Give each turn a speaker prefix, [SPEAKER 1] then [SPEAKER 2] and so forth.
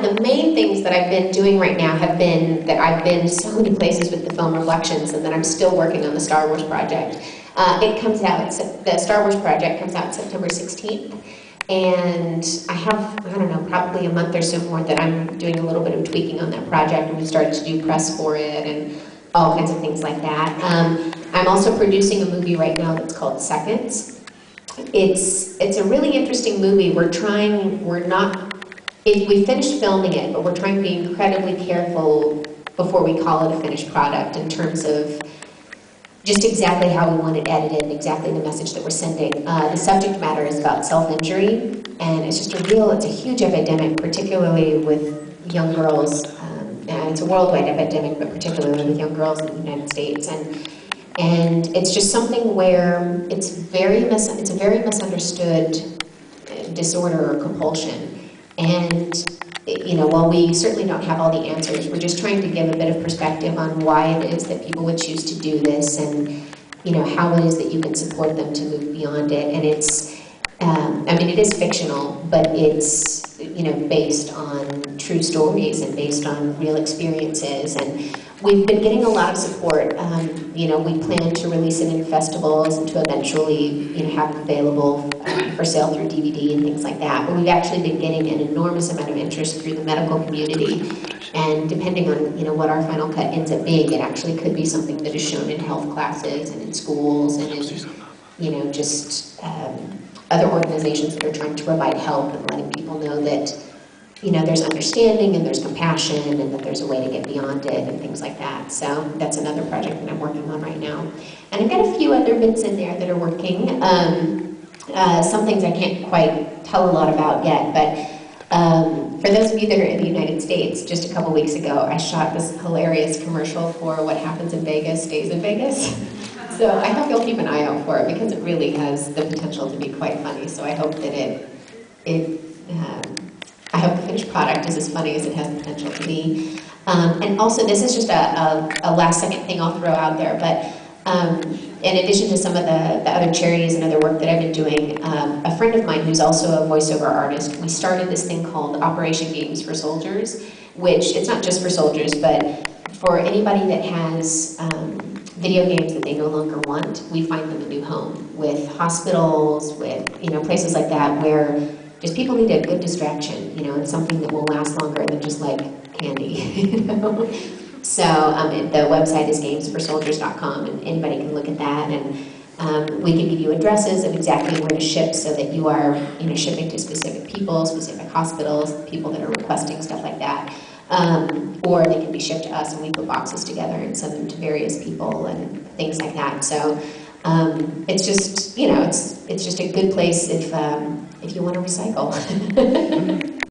[SPEAKER 1] of the main things that I've been doing right now have been that I've been so many places with the film Reflections, and that I'm still working on the Star Wars project. It comes out, the Star Wars project comes out September 16th, and I have, I don't know, probably a month or so more that I'm doing a little bit of tweaking on that project, and we've started to do press for it and all kinds of things like that. I'm also producing a movie right now that's called Seconds. It's a really interesting movie. We finished filming it, but we're trying to be incredibly careful before we call it a finished product in terms of just exactly how we want it edited and exactly the message that we're sending. The subject matter is about self-injury, and it's just it's a huge epidemic, particularly with young girls. And it's a worldwide epidemic, but particularly with young girls in the United States. And it's just something where it's a very misunderstood disorder or compulsion. And while we certainly don't have all the answers, we're just trying to give a bit of perspective on why it is that people would choose to do this, and how it is that you can support them to move beyond it. And it's, it is fictional, but it's based on true stories and based on real experiences. And we've been getting a lot of support. We plan to release it in festivals and to eventually, have it available for sale through DVD and things like that. But we've actually been getting an enormous amount of interest through the medical community. And depending on, what our final cut ends up being, it actually could be something that is shown in health classes and in schools and in, other organizations that are trying to provide help and letting people know that there's understanding and there's compassion and that there's a way to get beyond it and things like that. So that's another project that I'm working on right now. And I've got a few other bits in there that are working. Some things I can't quite tell a lot about yet, but for those of you that are in the United States, just a couple weeks ago, I shot this hilarious commercial for What Happens in Vegas Stays in Vegas. So I hope you'll keep an eye out for it, because it really has the potential to be quite funny. So I hope that I hope the finished product is as funny as it has the potential to be. And also, this is just a last-second thing I'll throw out there, but in addition to some of the other charities and other work that I've been doing, a friend of mine who's also a voiceover artist, we started this thing called Operation Games for Soldiers, which it's not just for soldiers, but for anybody that has video games that they no longer want, we find them a new home with hospitals, with places like that where just people need a good distraction, and something that will last longer than just like candy. So the website is gamesforsoldiers.com, and anybody can look at that, and we can give you addresses of exactly where to ship so that you are shipping to specific people, specific hospitals, people that are requesting stuff like that. Or they can be shipped to us and we put boxes together and send them to various people and things like that. So it's just, it's just a good place if you want to recycle.